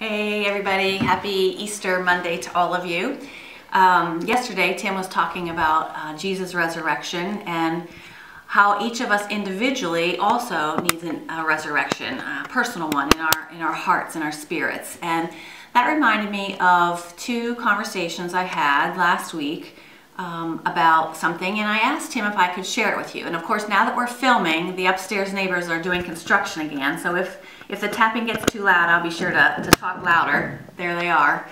Hey everybody, happy Easter Monday to all of you. Yesterday Tim was talking about Jesus' resurrection and how each of us individually also needs a resurrection, a personal one in our hearts and our spirits. And that reminded me of two conversations I had last week about something, and I asked him if I could share it with you. And of course, now that we're filming, the upstairs neighbors are doing construction again, so if the tapping gets too loud, I'll be sure to talk louder. There they are.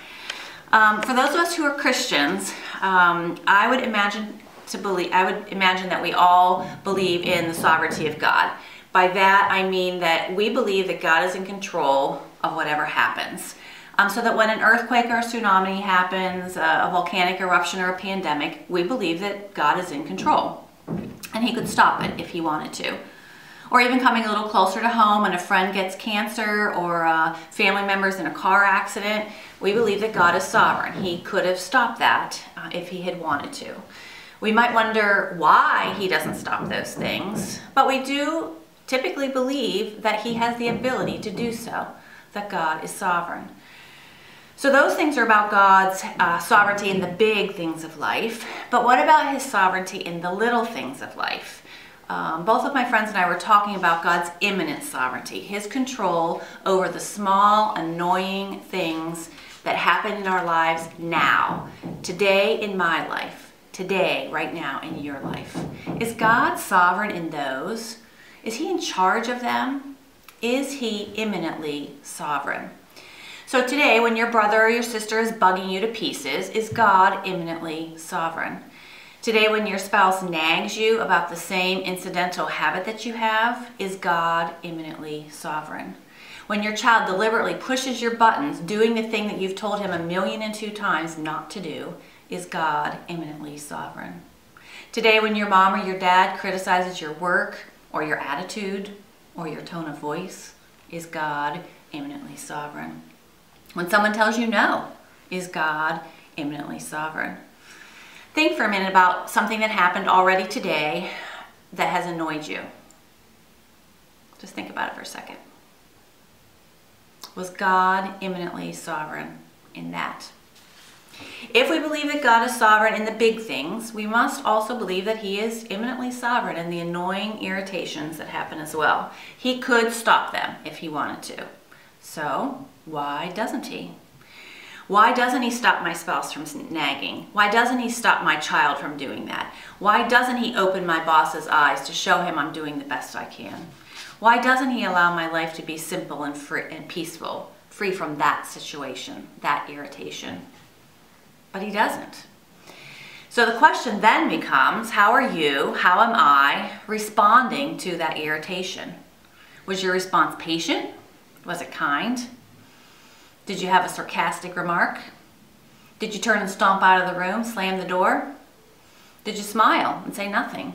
For those of us who are Christians, I would imagine that we all believe in the sovereignty of God. By that, I mean that we believe that God is in control of whatever happens. So that when an earthquake or a tsunami happens, a volcanic eruption or a pandemic, we believe that God is in control and He could stop it if He wanted to. Or even coming a little closer to home, when a friend gets cancer or family members in a car accident, we believe that God is sovereign. He could have stopped that if He had wanted to. We might wonder why He doesn't stop those things, but we do typically believe that He has the ability to do so, that God is sovereign. So those things are about God's sovereignty in the big things of life, but what about His sovereignty in the little things of life? Both of my friends and I were talking about God's imminent sovereignty, His control over the small, annoying things that happen in our lives now, today in my life, today, right now in your life. Is God sovereign in those? Is He in charge of them? Is He imminently sovereign? So today, when your brother or your sister is bugging you to pieces, is God imminently sovereign? Today, when your spouse nags you about the same incidental habit that you have, is God imminently sovereign? When your child deliberately pushes your buttons, doing the thing that you've told him 1,000,002 times not to do, is God imminently sovereign? Today, when your mom or your dad criticizes your work or your attitude or your tone of voice, is God imminently sovereign? When someone tells you no, is God imminently sovereign? Think for a minute about something that happened already today that has annoyed you. Just think about it for a second. Was God imminently sovereign in that? If we believe that God is sovereign in the big things, we must also believe that He is imminently sovereign in the annoying irritations that happen as well. He could stop them if He wanted to. So, why doesn't He? Why doesn't He stop my spouse from nagging? Why doesn't He stop my child from doing that? Why doesn't He open my boss's eyes to show him I'm doing the best I can? Why doesn't He allow my life to be simple and free and peaceful, free from that situation, that irritation? But He doesn't. So the question then becomes, how are you, how am I responding to that irritation? Was your response patient? Was it kind? Did you have a sarcastic remark? Did you turn and stomp out of the room, slam the door? Did you smile and say nothing?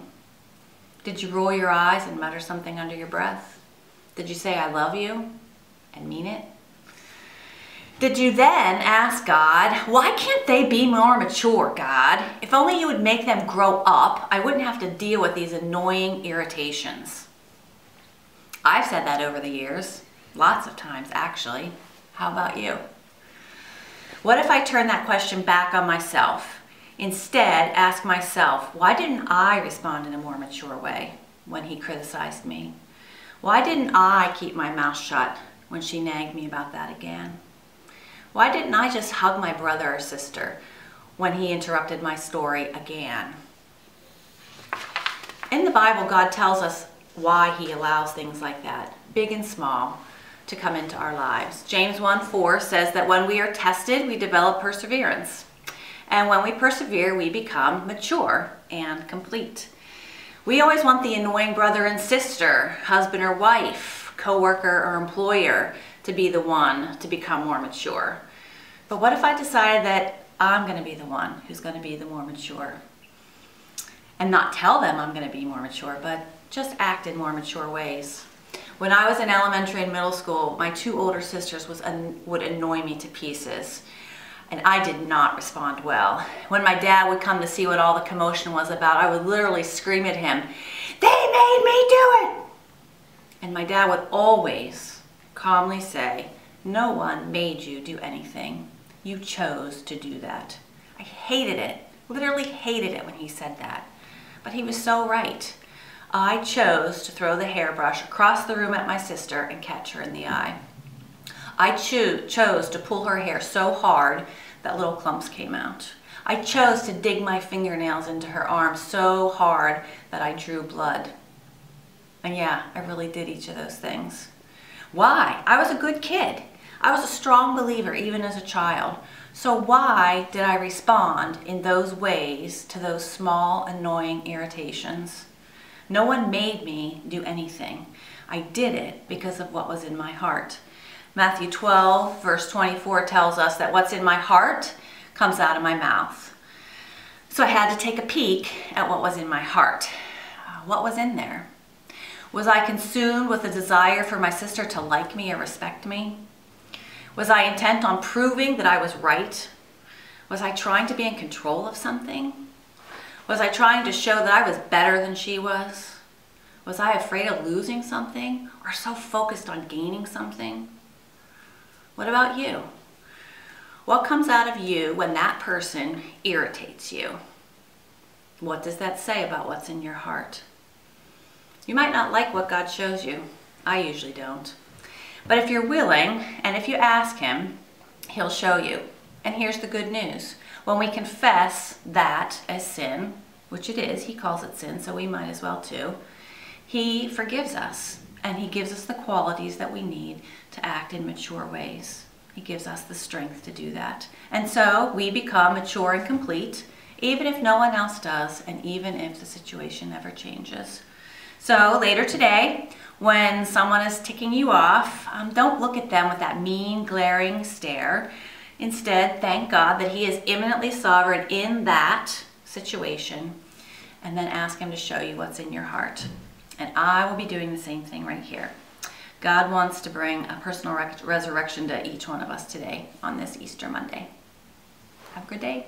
Did you roll your eyes and mutter something under your breath? Did you say, I love you, and mean it? Did you then ask God, why can't they be more mature, God? If only You would make them grow up, I wouldn't have to deal with these annoying irritations. I've said that over the years, lots of times actually. How about you? What if I turn that question back on myself? Instead, ask myself, why didn't I respond in a more mature way when he criticized me? Why didn't I keep my mouth shut when she nagged me about that again? Why didn't I just hug my brother or sister when he interrupted my story again? In the Bible, God tells us why He allows things like that, big and small, to come into our lives. James 1:4 says that when we are tested, we develop perseverance. And when we persevere, we become mature and complete. We always want the annoying brother and sister, husband or wife, coworker or employer to be the one to become more mature. But what if I decided that I'm going to be the one who's going to be the more mature? And not tell them I'm going to be more mature, but just act in more mature ways. When I was in elementary and middle school, my two older sisters would annoy me to pieces, and I did not respond well. When my dad would come to see what all the commotion was about, I would literally scream at him, "They made me do it!" And my dad would always calmly say, No one made you do anything. You chose to do that. I hated it, literally hated it when he said that. But he was so right. I chose to throw the hairbrush across the room at my sister and catch her in the eye. I chose to pull her hair so hard that little clumps came out. I chose to dig my fingernails into her arm so hard that I drew blood. And yeah, I really did each of those things. Why? I was a good kid. I was a strong believer even as a child. So why did I respond in those ways to those small, annoying irritations? No one made me do anything. I did it because of what was in my heart. Matthew 12, verse 24 tells us that what's in my heart comes out of my mouth. So I had to take a peek at what was in my heart. What was in there? Was I consumed with a desire for my sister to like me or respect me? Was I intent on proving that I was right? Was I trying to be in control of something? Was I trying to show that I was better than she was? Was I afraid of losing something or so focused on gaining something? What about you? What comes out of you when that person irritates you? What does that say about what's in your heart? You might not like what God shows you. I usually don't. But if you're willing, and if you ask him, he'll show you. And here's the good news. When we confess that as sin, which it is, he calls it sin, so we might as well too, he forgives us. And he gives us the qualities that we need to act in mature ways. He gives us the strength to do that. And so we become mature and complete, even if no one else does, and even if the situation never changes. So later today, when someone is ticking you off, don't look at them with that mean, glaring stare. Instead, thank God that he is imminently sovereign in that situation, and then ask him to show you what's in your heart. And I will be doing the same thing right here. God wants to bring a personal resurrection to each one of us today on this Easter Monday. Have a good day.